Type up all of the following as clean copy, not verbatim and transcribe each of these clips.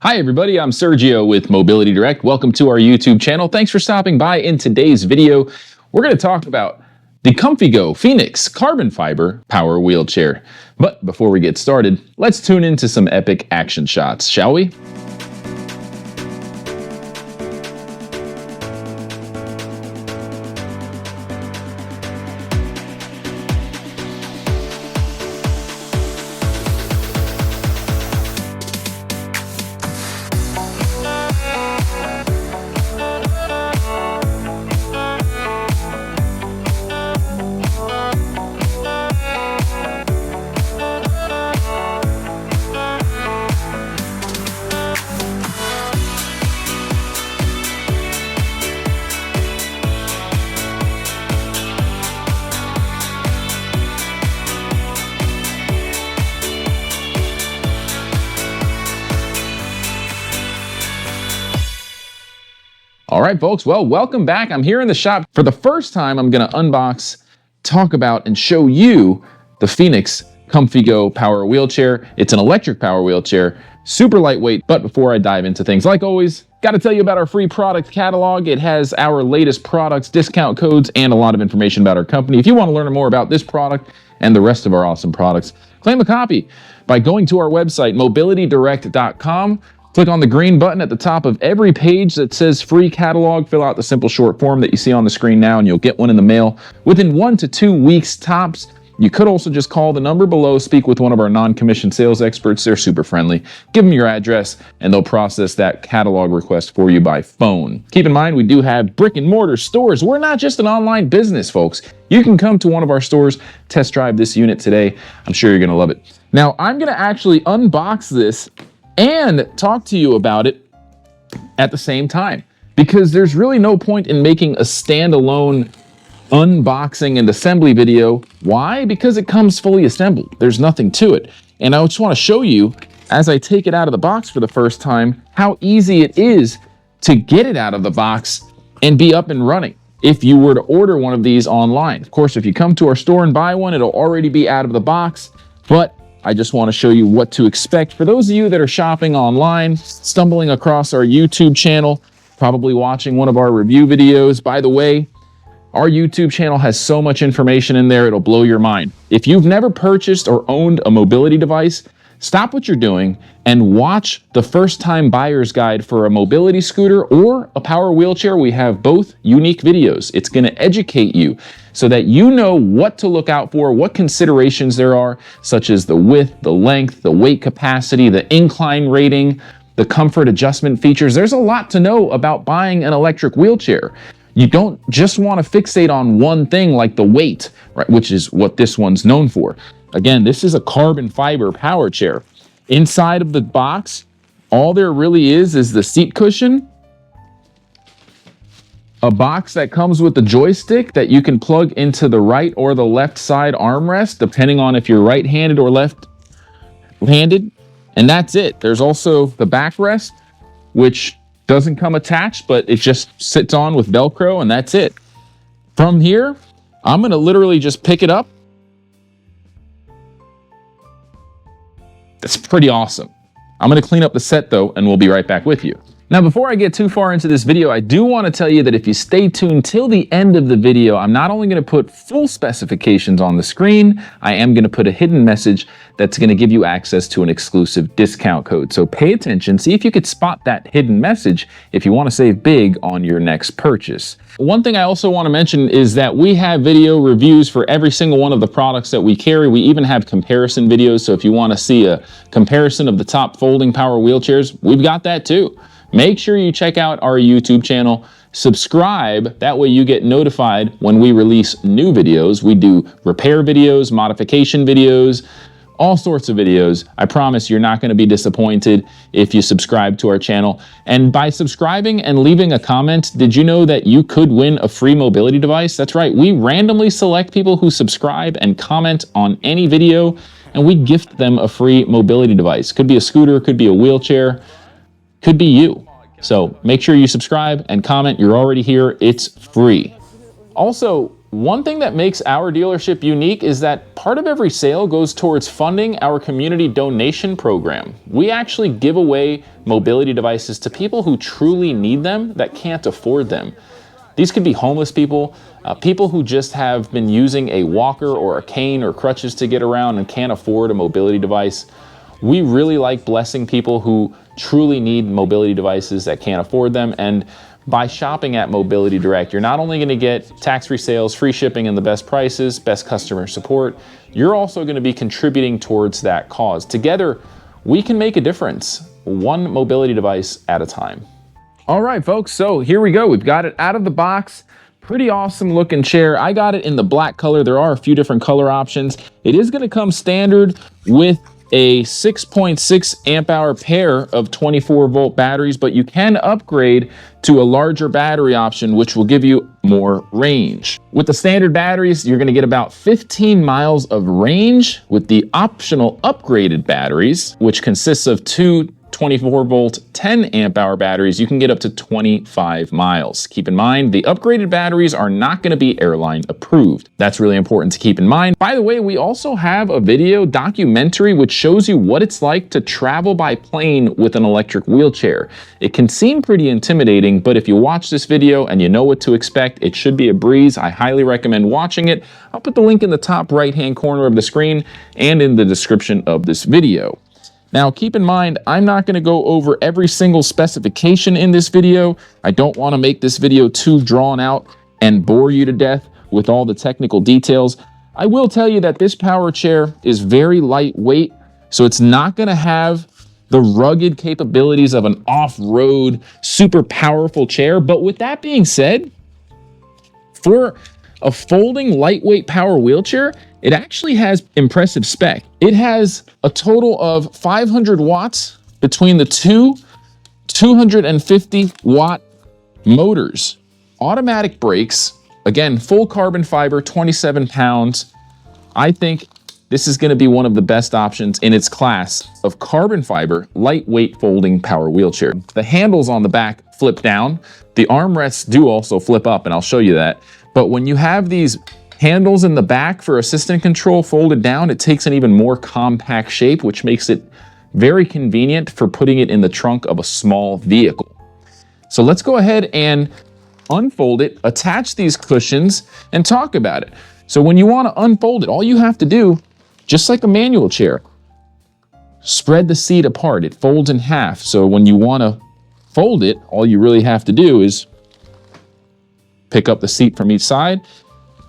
Hi everybody, I'm Sergio with Mobility Direct. Welcome to our YouTube channel. Thanks for stopping by. In today's video, we're going to talk about the COMFYGO Phoenix carbon fiber power wheelchair. But before we get started, let's tune into some epic action shots, shall we? All right, folks, well, welcome back. I'm here in the shop. For the first time, I'm going to unbox, talk about, and show you the Phoenix COMFYGO power wheelchair. It's an electric power wheelchair, super lightweight. But before I dive into things, like always, got to tell you about our free product catalog. It has our latest products, discount codes, and a lot of information about our company. If you want to learn more about this product and the rest of our awesome products, claim a copy by going to our website, mobilitydirect.com. Click on the green button at the top of every page that says free catalog. Fill out the simple short form that you see on the screen now, and you'll get one in the mail within 1 to 2 weeks tops. You could also just call the number below, speak with one of our non-commissioned sales experts. They're super friendly. Give them your address, and they'll process that catalog request for you by phone. Keep in mind, we do have brick and mortar stores. We're not just an online business, folks. You can come to one of our stores, test drive this unit today. I'm sure you're going to love it. Now, I'm going to actually unbox this and talk to you about it at the same time, because there's really no point in making a standalone unboxing and assembly video. Why? Because it comes fully assembled. There's nothing to it. And I just want to show you, as I take it out of the box for the first time, how easy it is to get it out of the box and be up and running if you were to order one of these online. Of course, if you come to our store and buy one, it'll already be out of the box, but I just want to show you what to expect. For those of you that are shopping online, stumbling across our YouTube channel, probably watching one of our review videos. By the way, our YouTube channel has so much information in there, it'll blow your mind. If you've never purchased or owned a mobility device, stop what you're doing and watch the first-time buyer's guide for a mobility scooter or a power wheelchair. We have both unique videos. It's going to educate you so that you know what to look out for, what considerations there are, such as the width, the length, the weight capacity, the incline rating, the comfort adjustment features. There's a lot to know about buying an electric wheelchair. You don't just want to fixate on one thing like the weight, right, which is what this one's known for. Again, this is a carbon fiber power chair. Inside of the box, all there really is the seat cushion, a box that comes with the joystick that you can plug into the right or the left side armrest, depending on if you're right-handed or left-handed, and that's it. There's also the backrest, which doesn't come attached, but it just sits on with Velcro, and that's it. From here, I'm going to literally just pick it up. That's pretty awesome. I'm going to clean up the set though, and we'll be right back with you. Now, before I get too far into this video, I do want to tell you that if you stay tuned till the end of the video, I'm not only going to put full specifications on the screen, I am going to put a hidden message that's going to give you access to an exclusive discount code. So pay attention, see if you could spot that hidden message if you want to save big on your next purchase. One thing I also want to mention is that we have video reviews for every single one of the products that we carry. We even have comparison videos, so if you want to see a comparison of the top folding power wheelchairs, we've got that too. Make sure you check out our YouTube channel, subscribe, that way you get notified when we release new videos. We do repair videos, modification videos, all sorts of videos. I promise you're not going to be disappointed if you subscribe to our channel. And by subscribing and leaving a comment, did you know that you could win a free mobility device? That's right, we randomly select people who subscribe and comment on any video, and we gift them a free mobility device. Could be a scooter, could be a wheelchair, could be you. So make sure you subscribe and comment. You're already here. It's free. Also, One thing that makes our dealership unique is that part of every sale goes towards funding our community donation program. We actually give away mobility devices to people who truly need them that can't afford them. These could be homeless people, people who just have been using a walker or a cane or crutches to get around and can't afford a mobility device. We really like blessing people who truly need mobility devices that can't afford them. And by shopping at Mobility Direct, you're not only going to get tax-free sales, free shipping, and the best prices, best customer support, you're also going to be contributing towards that cause. Together, we can make a difference, one mobility device at a time. All right, folks, so here we go. We've got it out of the box. Pretty awesome looking chair. I got it in the black color. There are a few different color options. It is going to come standard with a 6.6 amp hour pair of 24-volt batteries, but you can upgrade to a larger battery option, which will give you more range. With the standard batteries, you're gonna get about 15 miles of range. With the optional upgraded batteries, which consists of two 24-volt 10 amp hour batteries, you can get up to 25 miles. Keep in mind, the upgraded batteries are not going to be airline approved. That's really important to keep in mind. By the way, we also have a video documentary which shows you what it's like to travel by plane with an electric wheelchair. It can seem pretty intimidating, but if you watch this video and you know what to expect, it should be a breeze. I highly recommend watching it. I'll put the link in the top right-hand corner of the screen and in the description of this video. Now, keep in mind, I'm not going to go over every single specification in this video. I don't want to make this video too drawn out and bore you to death with all the technical details. I will tell you that this power chair is very lightweight, so it's not going to have the rugged capabilities of an off-road, super powerful chair. But with that being said, for a folding lightweight power wheelchair, it actually has impressive spec. It has a total of 500 watts between the two 250 watt motors. Automatic brakes, again, full carbon fiber, 27 pounds. I think this is going to be one of the best options in its class of carbon fiber, lightweight folding power wheelchair. The handles on the back flip down. The armrests do also flip up, and I'll show you that. But when you have these handles in the back for assistant control folded down, it takes an even more compact shape, which makes it very convenient for putting it in the trunk of a small vehicle. So let's go ahead and unfold it, attach these cushions, and talk about it. So when you want to unfold it, all you have to do, just like a manual chair, spread the seat apart. It folds in half. So when you want to fold it, all you really have to do is pick up the seat from each side,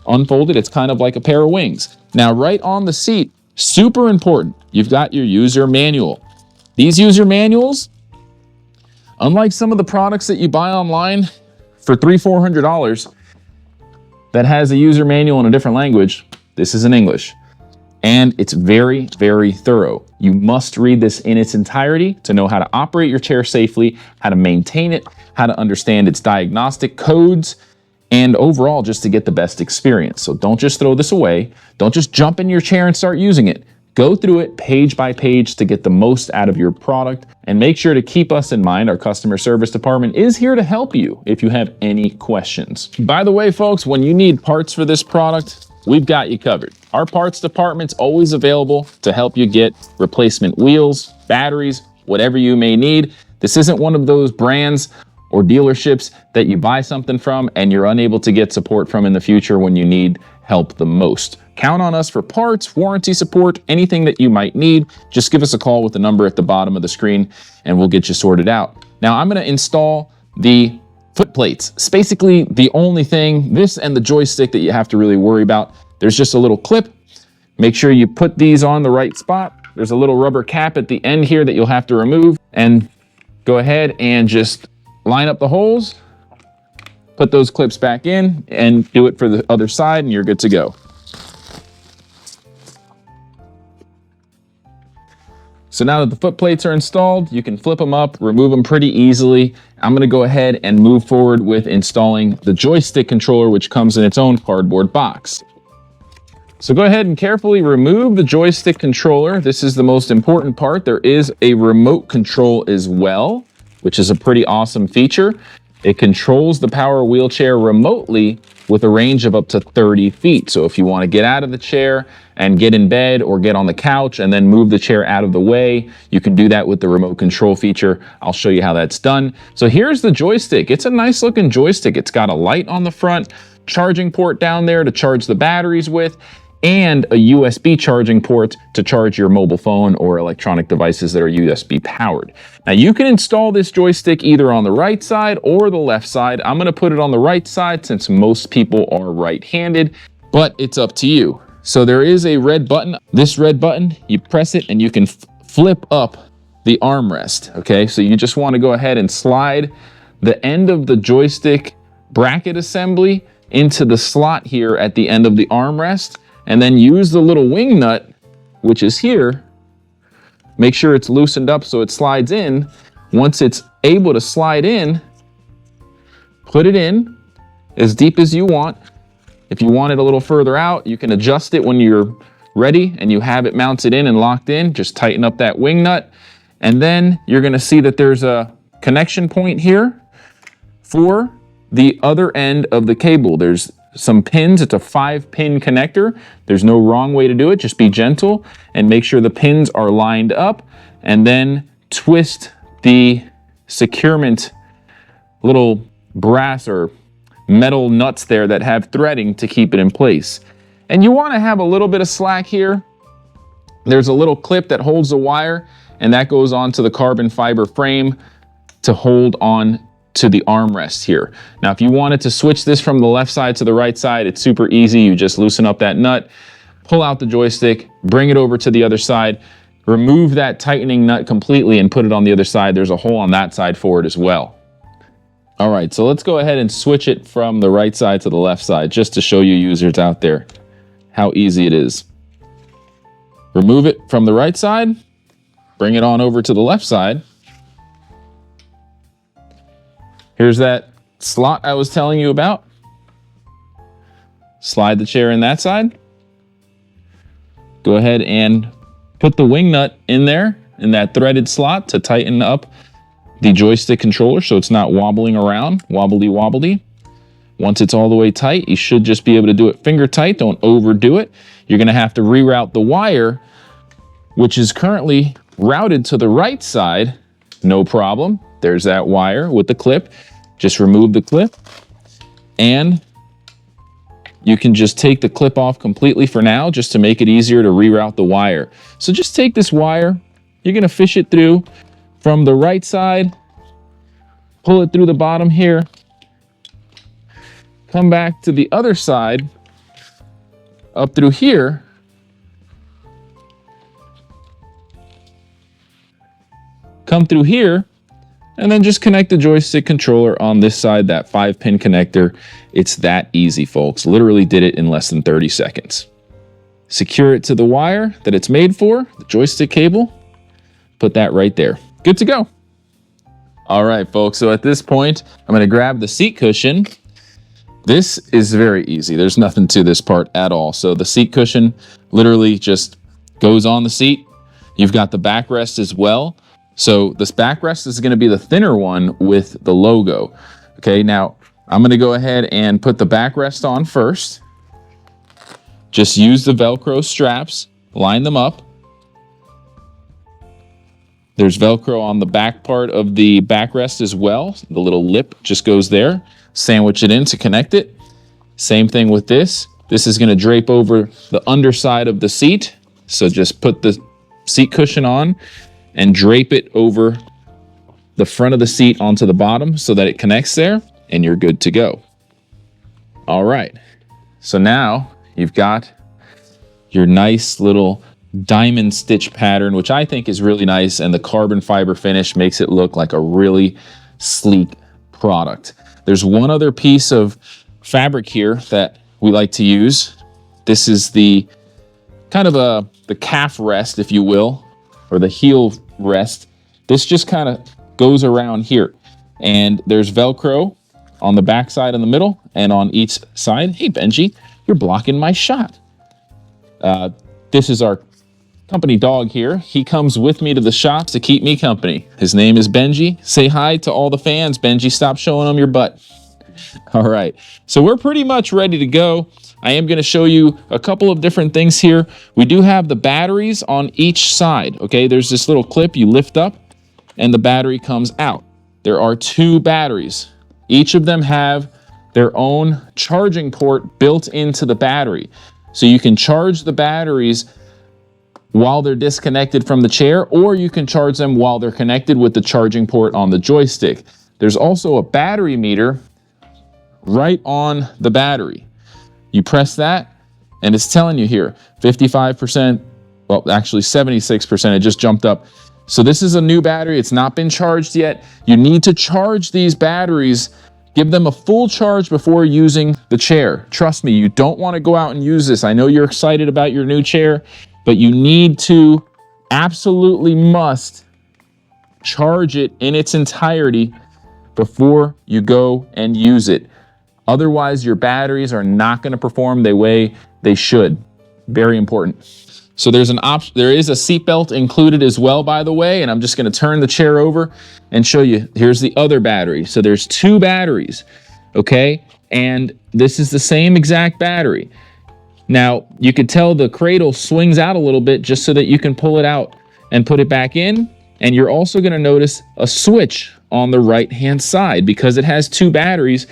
unfold it. It's kind of like a pair of wings. Now, right on the seat, super important, you've got your user manual. These user manuals, unlike some of the products that you buy online for $300-400 that has a user manual in a different language, this is in English. And it's very, very thorough. You must read this in its entirety to know how to operate your chair safely, how to maintain it, how to understand its diagnostic codes, and overall just to get the best experience. So don't just throw this away. Don't just jump in your chair and start using it. Go through it page by page to get the most out of your product, and make sure to keep us in mind. Our customer service department is here to help you if you have any questions. By the way, folks, when you need parts for this product, we've got you covered. Our parts department's always available to help you get replacement wheels, batteries, whatever you may need. This isn't one of those brands or dealerships that you buy something from and you're unable to get support from in the future when you need help the most. Count on us for parts, warranty support, anything that you might need. Just give us a call with the number at the bottom of the screen and we'll get you sorted out. Now I'm gonna install the foot plates. It's basically the only thing, this and the joystick, that you have to really worry about. There's just a little clip. Make sure you put these on the right spot. There's a little rubber cap at the end here that you'll have to remove, and go ahead and just line up the holes, put those clips back in, and do it for the other side, and you're good to go. So now that the foot plates are installed, you can flip them up, remove them pretty easily. I'm gonna go ahead and move forward with installing the joystick controller, which comes in its own cardboard box. So go ahead and carefully remove the joystick controller. This is the most important part. There is a remote control as well, which is a pretty awesome feature. It controls the power wheelchair remotely with a range of up to 30 feet. So if you want to get out of the chair and get in bed or get on the couch and then move the chair out of the way, you can do that with the remote control feature. I'll show you how that's done. So here's the joystick. It's a nice looking joystick. It's got a light on the front, charging port down there to charge the batteries with, and a USB charging port to charge your mobile phone or electronic devices that are USB powered. Now you can install this joystick either on the right side or the left side. I'm gonna put it on the right side since most people are right-handed, but it's up to you. So there is a red button. This red button, you press it and you can flip up the armrest, okay? So you just wanna go ahead and slide the end of the joystick bracket assembly into the slot here at the end of the armrest, and then use the little wing nut, which is here. Make sure it's loosened up so it slides in. Once it's able to slide in, put it in as deep as you want. If you want it a little further out, you can adjust it when you're ready and you have it mounted in and locked in. Just tighten up that wing nut. And then you're gonna see that there's a connection point here for the other end of the cable. There's some pins. It's a 5-pin connector. There's no wrong way to do it. Just be gentle and make sure the pins are lined up, and then twist the securement little brass or metal nuts there that have threading to keep it in place. And you want to have a little bit of slack here. There's a little clip that holds the wire, and that goes onto the carbon fiber frame to hold on to the armrest here. Now, if you wanted to switch this from the left side to the right side, it's super easy. You just loosen up that nut, pull out the joystick, bring it over to the other side, remove that tightening nut completely and put it on the other side. There's a hole on that side for it as well. All right, so let's go ahead and switch it from the right side to the left side just to show you users out there how easy it is. Remove it from the right side, bring it on over to the left side. Here's that slot I was telling you about. Slide the chair in that side. Go ahead and put the wing nut in there in that threaded slot to tighten up the joystick controller so it's not wobbling around, wobbly. Once it's all the way tight, you should just be able to do it finger tight. Don't overdo it. You're gonna have to reroute the wire, which is currently routed to the right side. No problem. There's that wire with the clip. Just remove the clip and you can just take the clip off completely for now just to make it easier to reroute the wire. So just take this wire, you're gonna fish it through from the right side, pull it through the bottom here, come back to the other side, up through here, come through here, and then just connect the joystick controller on this side, that 5-pin connector. It's that easy, folks. Literally did it in less than 30 seconds. Secure it to the wire that it's made for, the joystick cable. Put that right there. Good to go. All right, folks, so at this point, I'm gonna grab the seat cushion. This is very easy. There's nothing to this part at all. So the seat cushion literally just goes on the seat. You've got the backrest as well. So this backrest is going to be the thinner one with the logo. Okay, now I'm going to go ahead and put the backrest on first. Just use the Velcro straps, line them up. There's Velcro on the back part of the backrest as well. The little lip just goes there. Sandwich it in to connect it. Same thing with this. This is going to drape over the underside of the seat. So just put the seat cushion on and drape it over the front of the seat onto the bottom so that it connects there and you're good to go. All right, so now you've got your nice little diamond stitch pattern, which I think is really nice, and the carbon fiber finish makes it look like a really sleek product. There's one other piece of fabric here that we like to use. This is the kind of the calf rest, if you will, or the heel rest. This just kind of goes around here, and there's Velcro on the back side in the middle and on each side. Hey, Benji, you're blocking my shot. This is our company dog here. He comes with me to the shops to keep me company. His name is Benji. Say hi to all the fans. Benji, stop showing them your butt. All right, so we're pretty much ready to go. I am going to show you a couple of different things here. We do have the batteries on each side, okay? There's this little clip you lift up and the battery comes out. There are 2 batteries. Each of them have their own charging port built into the battery. So you can charge the batteries while they're disconnected from the chair, or you can charge them while they're connected with the charging port on the joystick. There's also a battery meter right on the battery. You press that and it's telling you here 55%, well actually 76%, it just jumped up. So this is a new battery, it's not been charged yet. You need to charge these batteries, give them a full charge before using the chair. Trust me, you don't want to go out and use this. I know you're excited about your new chair, but you need to, absolutely must, charge it in its entirety before you go and use it. Otherwise, your batteries are not going to perform the way they should. Very important. So there is a seatbelt included as well, by the way, and I'm just going to turn the chair over and show you. Here's the other battery. So there's 2 batteries, okay? And this is the same exact battery. Now, you could tell the cradle swings out a little bit just so that you can pull it out and put it back in. And you're also going to notice a switch on the right-hand side because it has 2 batteries.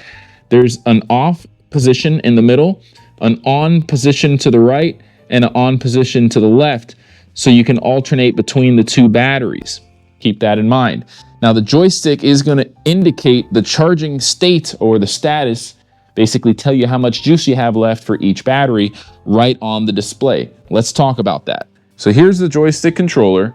There's an off position in the middle, an on position to the right, and an on position to the left, so you can alternate between the 2 batteries. Keep that in mind. Now the joystick is going to indicate the charging state or the status, basically tell you how much juice you have left for each battery right on the display. Let's talk about that. So here's the joystick controller.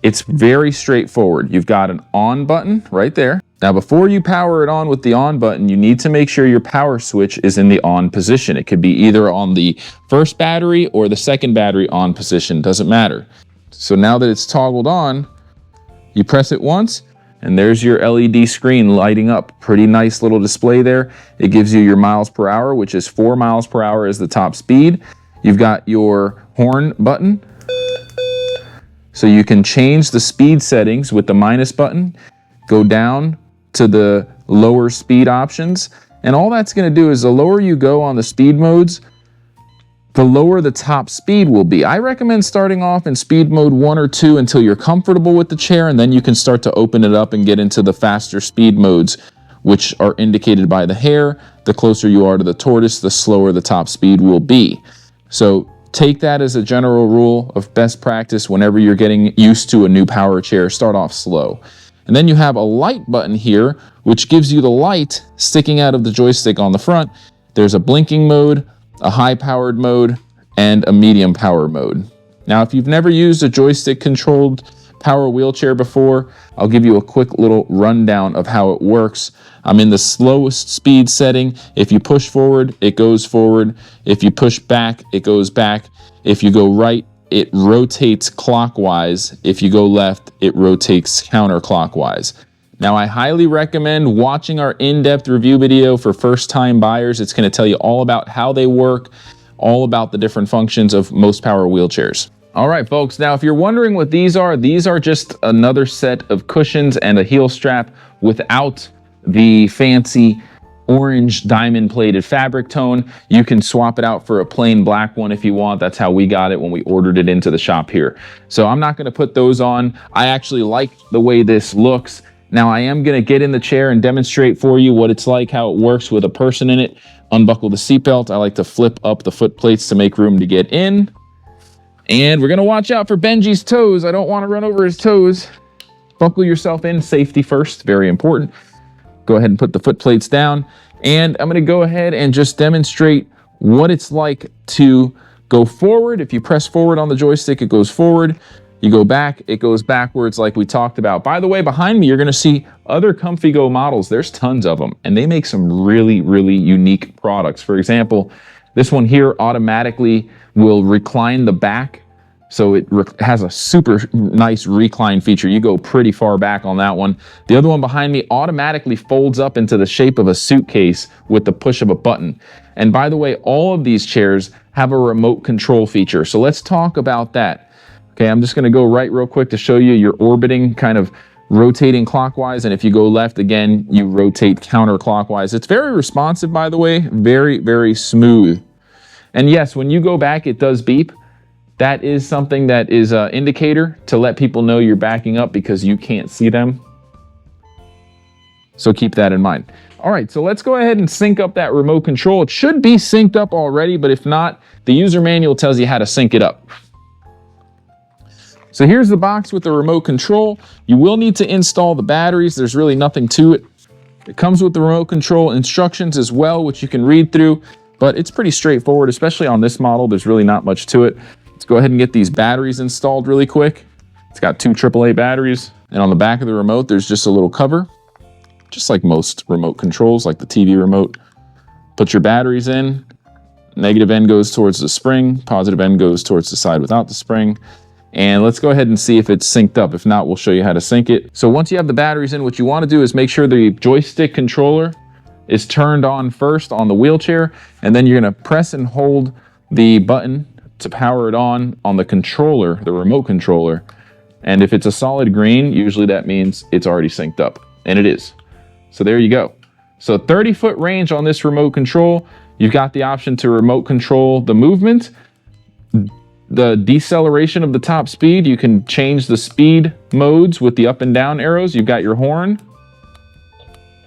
It's very straightforward. You've got an on button right there. Now, before you power it on with the on button, you need to make sure your power switch is in the on position. It could be either on the first battery or the second battery on position, doesn't matter. So now that it's toggled on, you press it once and there's your LED screen lighting up. Pretty nice little display there. It gives you your miles per hour, which is 4 miles per hour is the top speed. You've got your horn button. So you can change the speed settings with the minus button, go down to the lower speed options. And all that's going to do is the lower you go on the speed modes, the lower the top speed will be. I recommend starting off in speed mode 1 or 2 until you're comfortable with the chair, and then you can start to open it up and get into the faster speed modes, which are indicated by the hair. The closer you are to the tortoise, the slower the top speed will be. So take that as a general rule of best practice whenever you're getting used to a new power chair. Start off slow. And then you have a light button here, which gives you the light sticking out of the joystick on the front. There's a blinking mode, a high-powered mode, and a medium power mode. Now, if you've never used a joystick-controlled power wheelchair before, I'll give you a quick little rundown of how it works. I'm in the slowest speed setting. If you push forward, it goes forward. If you push back, it goes back. If you go right, it rotates clockwise. If you go left, it rotates counterclockwise. Now, I highly recommend watching our in-depth review video for first-time buyers. It's going to tell you all about how they work, all about the different functions of most power wheelchairs. All right, folks, now if you're wondering what these are just another set of cushions and a heel strap without the fancy orange diamond plated fabric tone. You can swap it out for a plain black one if you want. That's how we got it when we ordered it into the shop here. So I'm not going to put those on. I actually like the way this looks. Now I am going to get in the chair and demonstrate for you what it's like, how it works with a person in it. Unbuckle the seatbelt. I like to flip up the foot plates to make room to get in. And we're going to watch out for Benji's toes. I don't want to run over his toes. Buckle yourself in, safety first, very important. Go ahead and put the foot plates down. And I'm going to go ahead and just demonstrate what it's like to go forward. If you press forward on the joystick, it goes forward. You go back, it goes backwards like we talked about. By the way, behind me, you're going to see other COMFYGO models. There's tons of them, and they make some really, really unique products. For example, this one here automatically will recline the back. So it has a super nice recline feature. You go pretty far back on that one. The other one behind me automatically folds up into the shape of a suitcase with the push of a button. And by the way, all of these chairs have a remote control feature. So let's talk about that. Okay, I'm just going to go right real quick to show you you're orbiting kind of rotating clockwise, and if you go left again, you rotate counterclockwise. It's very responsive, by the way, very, very smooth. And yes, when you go back, it does beep. That is something that is an indicator to let people know you're backing up because you can't see them. So keep that in mind. All right, so let's go ahead and sync up that remote control. It should be synced up already, but if not, the user manual tells you how to sync it up. So here's the box with the remote control. You will need to install the batteries. There's really nothing to it. It comes with the remote control instructions as well, which you can read through, but it's pretty straightforward, especially on this model. There's really not much to it. Let's go ahead and get these batteries installed really quick. It's got 2 AAA batteries, and on the back of the remote, there's just a little cover, just like most remote controls, like the TV remote. Put your batteries in. Negative end goes towards the spring. Positive end goes towards the side without the spring. And let's go ahead and see if it's synced up. If not, we'll show you how to sync it. So once you have the batteries in, what you want to do is make sure the joystick controller is turned on first on the wheelchair, and then you're going to press and hold the button to power it on the controller, the remote controller. And if it's a solid green, usually that means it's already synced up, and it is. So there you go. So 30-foot range on this remote control. You've got the option to remote control the movement, the deceleration of the top speed. You can change the speed modes with the up and down arrows. You've got your horn.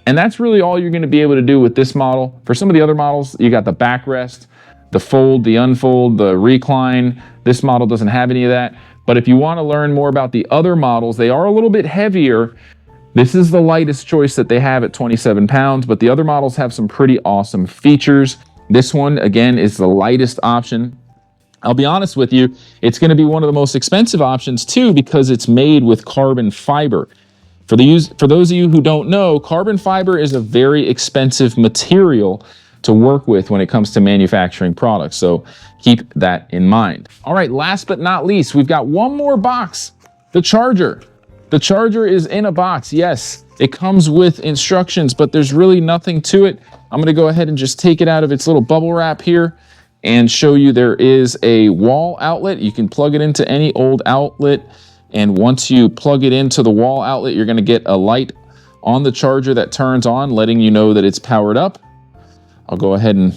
And that's really all you're going to be able to do with this model. For some of the other models, you got the backrest, the fold, the unfold, the recline. This model doesn't have any of that. But if you want to learn more about the other models, they are a little bit heavier. This is the lightest choice that they have at 27 pounds, but the other models have some pretty awesome features. This one, again, is the lightest option. I'll be honest with you, it's going to be one of the most expensive options too, because it's made with carbon fiber. For those of you who don't know, carbon fiber is a very expensive material to work with when it comes to manufacturing products. So keep that in mind. All right, last but not least, we've got one more box, the charger. The charger is in a box. Yes, it comes with instructions, but there's really nothing to it. I'm going to go ahead and just take it out of its little bubble wrap here and show you there is a wall outlet. You can plug it into any old outlet, and once you plug it into the wall outlet, you're going to get a light on the charger that turns on, letting you know that it's powered up. I'll go ahead and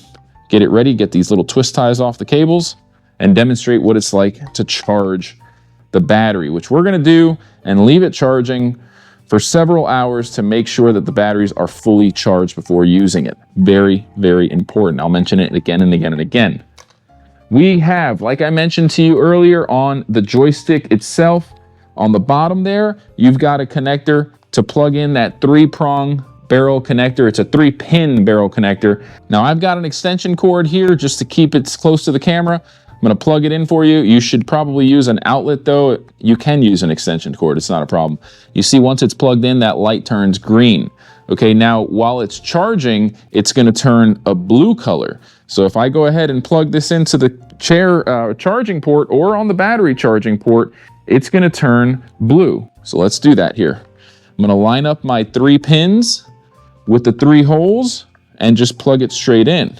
get it ready, get these little twist ties off the cables, and demonstrate what it's like to charge the battery, which we're going to do and leave it charging for several hours to make sure that the batteries are fully charged before using it. Very, very important. I'll mention it again and again and again. We have, like I mentioned to you earlier, on the joystick itself, on the bottom there, you've got a connector to plug in that 3-prong barrel connector. It's a 3-pin barrel connector. Now I've got an extension cord here just to keep it close to the camera. I'm going to plug it in for you. You should probably use an outlet though. You can use an extension cord. It's not a problem. You see, once it's plugged in, that light turns green. Okay, now while it's charging, it's going to turn a blue color. So if I go ahead and plug this into the chair charging port or on the battery charging port, it's going to turn blue. So let's do that here. I'm going to line up my 3 pins with the 3 holes and just plug it straight in.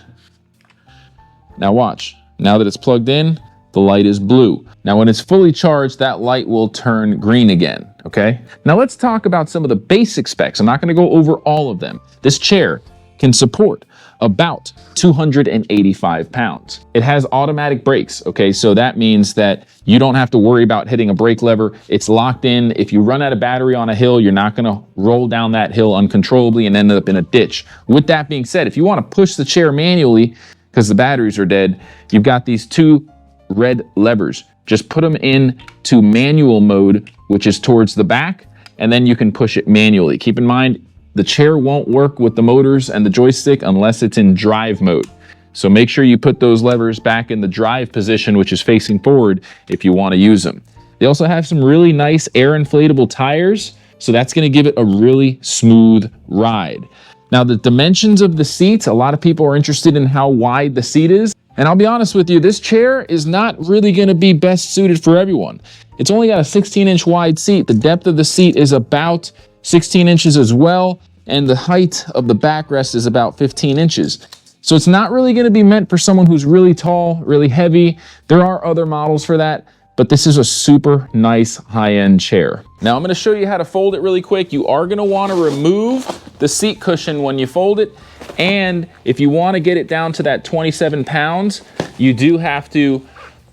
Now watch. Now that it's plugged in, the light is blue. Now when it's fully charged, that light will turn green again, okay? Now let's talk about some of the basic specs. I'm not gonna go over all of them. This chair can support about 285 pounds. It has automatic brakes, okay? So that means that you don't have to worry about hitting a brake lever. It's locked in. If you run out of battery on a hill, you're not gonna roll down that hill uncontrollably and end up in a ditch. With that being said, if you wanna push the chair manually, because the batteries are dead, you've got these 2 red levers. Just put them in to manual mode, which is towards the back, and then you can push it manually. Keep in mind, the chair won't work with the motors and the joystick unless it's in drive mode. So make sure you put those levers back in the drive position, which is facing forward, if you want to use them. They also have some really nice air inflatable tires, so that's going to give it a really smooth ride. Now the dimensions of the seats, a lot of people are interested in how wide the seat is. And I'll be honest with you, this chair is not really gonna be best suited for everyone. It's only got a 16-inch wide seat. The depth of the seat is about 16 inches as well. And the height of the backrest is about 15 inches. So it's not really gonna be meant for someone who's really tall, really heavy. There are other models for that, but this is a super nice high-end chair. Now I'm going to show you how to fold it really quick. You are going to want to remove the seat cushion when you fold it. And if you want to get it down to that 27 pounds, you do have to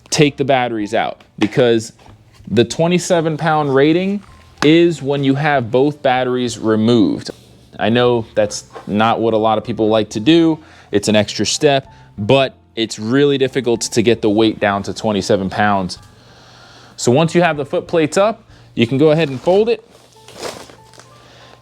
take the batteries out, because the 27-pound rating is when you have both batteries removed. I know that's not what a lot of people like to do. It's an extra step, but it's really difficult to get the weight down to 27 pounds. So once you have the foot plates up, you can go ahead and fold it,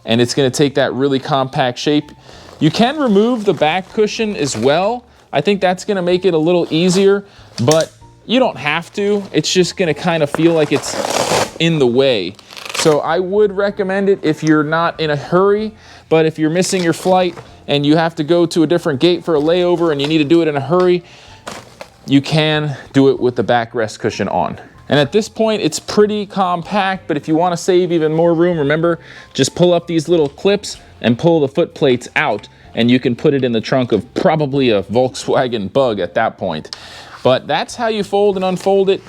and it's going to take that really compact shape. You can remove the back cushion as well. I think that's going to make it a little easier, but you don't have to. It's just going to kind of feel like it's in the way. So I would recommend it if you're not in a hurry, but if you're missing your flight and you have to go to a different gate for a layover and you need to do it in a hurry, you can do it with the backrest cushion on. And at this point, it's pretty compact, but if you want to save even more room, remember, just pull up these little clips and pull the foot plates out, and you can put it in the trunk of probably a Volkswagen Bug at that point. But that's how you fold and unfold it.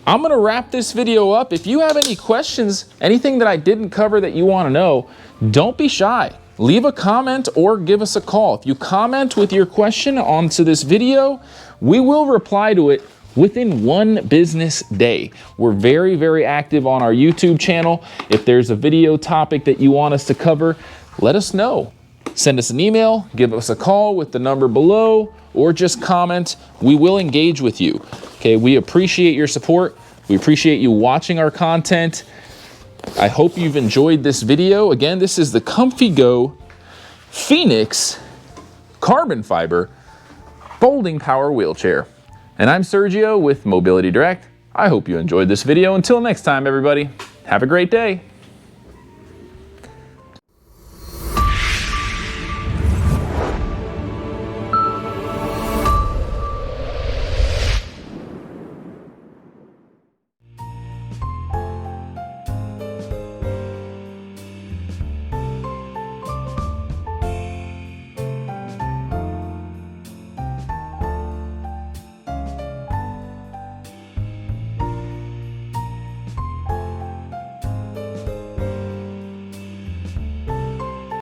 I'm going to wrap this video up. If you have any questions, anything that I didn't cover that you want to know, don't be shy. Leave a comment or give us a call. If you comment with your question onto this video, we will reply to it within 1 business day. We're very, very active on our YouTube channel. If there's a video topic that you want us to cover, let us know. Send us an email, give us a call with the number below, or just comment. We will engage with you. Okay, we appreciate your support. We appreciate you watching our content. I hope you've enjoyed this video. Again, this is the COMFYGO Phoenix carbon fiber folding power wheelchair. And I'm Sergio with Mobility Direct. I hope you enjoyed this video. Until next time, everybody, have a great day.